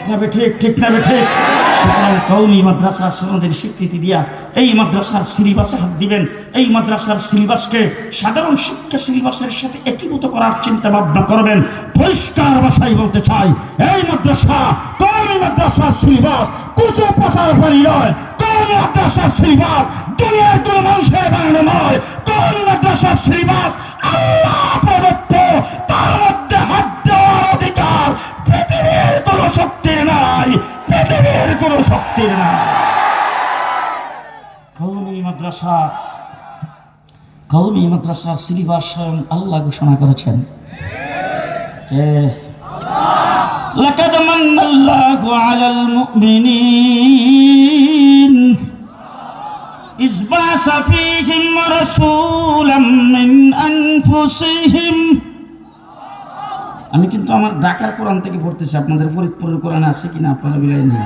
না বেঠিক, ঠিক না বেঠিক? সুতরাং কওমি মাদ্রাসা সনদের স্বীকৃতি দিয়া এই মাদ্রাসার সিলেবাসে হাত দিবেন। এই মাদ্রাসার সিলেবাসকে সাধারণ শিক্ষা সিলেবাসের সাথে একীভূত করার চিন্তা ভাবনা করবেন। পরিষ্কার ভাষায় বলতে চাই, এই মাদ্রাসা কওমি মাদ্রাসার সিলেবাস কুচো পাতার বাড়ি নয়। কওমি মাদ্রাসার সিলেবাস দুনিয়ার কোনো মানুষের বানানো নয়। কওমি মাদ্রাসার সিলেবাস আল্লাহ প্রদত্ত, তার মধ্যে হাত দেওয়ার অধিকার পৃথিবীর কোনো শক্তির নাই, পৃথিবীর কোনো শক্তির নাই। কওমি মাদ্রাসার সিলেবাস স্বয়ং আল্লাহ ঘোষণা করেছেন। লাকাদ মান্নাল্লাহু আলাল মুমিনিন ইয বা'সা ফীহিম রাসূলাম মিন আনফুসিহিম। আমি কিন্তু আমার ঢাকার কোরআন থেকে পড়তেছি, আপনাদের ফরিদপুরের কোরআন আছে কিনা আপনারা মিলাই নিন।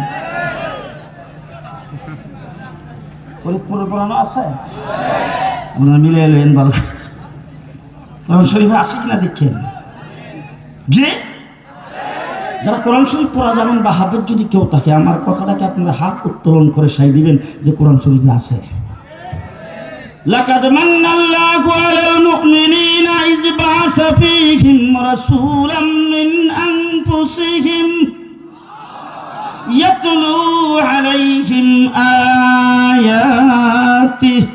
ফরিদপুরের কোরআন আছে, আপনারা মিলাই নেন ভালো। কোরআন শরীফে আছে কিনা দেখেন। যে যারা কোরআন শরীফ পড়া জানেন বা হাফেজ যদি কেউ থাকে, আমার কথাটাকে আপনারা হাত উত্তোলন করে সাই দিবেন যে কোরআন শরীফে আছে। লাকাদ মান্নাল্লাহু আলাল মুমিনিনা ইয বা'সা ফীহিম রাসূলাম মিন আনফুসিহিম ইয়াতলু আলাইহিম আয়াতিহি।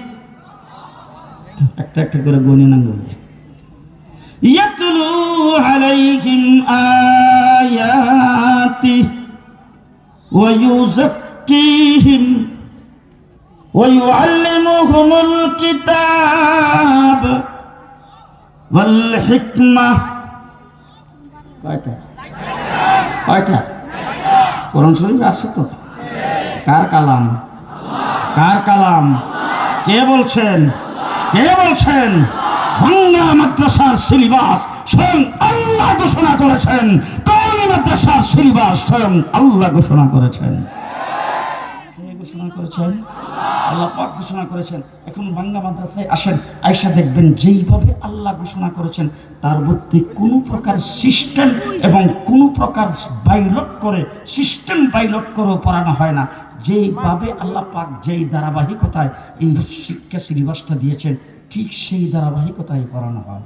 একটা একটা করে গণে না গলে। ইয়াতলু আলাইহিম আয়াতিহি ওয়া ইউযাক্কিহিম ويعلمهم الكتاب والحكمة। কয়টা কোরআন শরীফ আছে তো? কার কালাম? কার কালাম? কে বলছেন? কে বলছেন? বাংলা মাদ্রাসার সিলেবাস স্বয়ং আল্লাহ ঘোষণা করেছেন। কওমি মাদ্রাসার সিলেবাস স্বয়ং আল্লাহ ঘোষণা করেছেন। ঘোষণা করেছেন আল্লাহ পাক ঘোষণা করেছেন। এখন বাংলা মাদ্রাসায় আসেন, আয়েশা দেখবেন যেইভাবে আল্লাহ ঘোষণা করেছেন তার মধ্যে কোনো প্রকার সিস্টেম এবং কোনো প্রকার সিস্টেম বাইলট করে পড়ানো হয় না। যেইভাবে আল্লাহ পাক যেই ধারাবাহিকতায় এই শিক্ষা সিলেবাসটা দিয়েছেন ঠিক সেই ধারাবাহিকতায় পড়ানো হয়।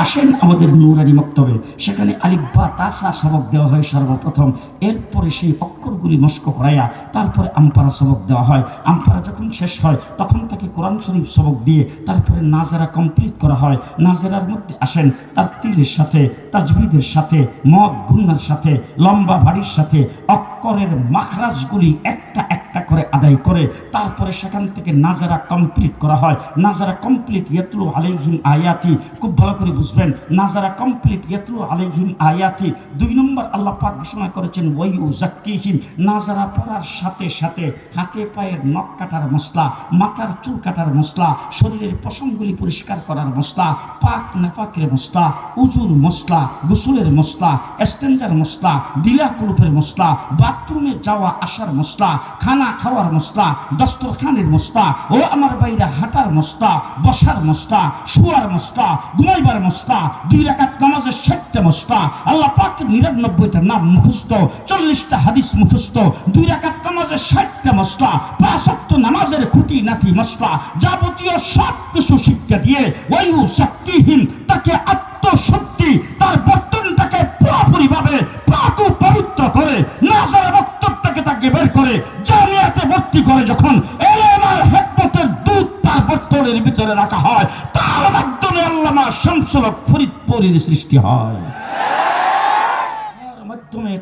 আসেন আমাদের নুরানি মক্তবে, সেখানে আলিফ বা তাসা সবক দেওয়া হয় সর্বপ্রথম। এরপরে সেই অক্ষরগুলি মস্ক করাইয়া তারপরে আমপারা সবক দেওয়া হয়। আমপারা যখন শেষ হয় তখন তাকে কোরআন শরীফ সবক দিয়ে তারপরে নাজারা কমপ্লিট করা হয়। নাজারার মধ্যে আসেন তারতিলের সাথে, তাজবিদের সাথে, মদ গুন্নার সাথে, লম্বা ভারীর সাথে অক্ষরের মাখরাজগুলি একটা একটা করে আদায় করে তারপরে সেখান থেকে নাজারা কমপ্লিট করা হয়। নাজারা কমপ্লিট ইয়াতলু আলাইহিম আয়াতি, খুব ভালো করে বুঝবেন। নাজারা কমপ্লিট ইয়াতলু আলাইহিম আয়াতি। 2 নম্বর আল্লাহ পাক ঘোষণা করেছেন ওয়া ইউযাক্কিহিম। নাজারা পড়ার সাথে সাথে হাতে পায়ের নখ কাটার মশলা, মাথার চুল কাটার মশলা, শরীরের পশমগুলি পরিষ্কার করার মশলা, পাক নাপাকের মশলা, উজুর মশলা, গোসলের মশলা, এস্তেঞ্জার মশলা, দিলা কুলুপের মশলা, বাথরুমে যাওয়া আসার মশলা, খানা খাওয়ার মশলা, দস্তরখানের মশলা, ও আমার বাইরে হাঁটার মশলা, বসার মশলা, শুয়ার মশলা, ঘুমাইবার মশলা, 2 রাকাত নামাজের 60টা মশলা, আল্লাহ পাকের 99টা নাম মুখস্থ, 40টা হাদিস মুখস্থ, 2 রাকাত নামাজের 60টা মশলা, 5 ওয়াক্ত নামাজের খুঁটি নাটি মশলা, যাবতীয় সব কিছু শিক্ষা দিয়ে ওই সাক্কিহীন তাকে আত্মশক্তি তার বর্তনটাকে পুরোপুরি ভাবে পাক ও পবিত্র করে নাজারা বক্তব্যটাকে তাকে বের করে জামিয়াতে ভর্তি করে যখন এলেম আর হিকমতের দুধ তার বর্তনের ভিতরে রাখা হয়, তার মাধ্যমে আল্লামা শামসুল হক ফরিদপুরের সৃষ্টি হয়।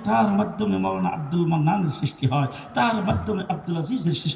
তার মাধ্যমে মাওলানা আব্দুল মান্নানের সৃষ্টি হয়, তার মাধ্যমে আব্দুল আজিজের সৃষ্টি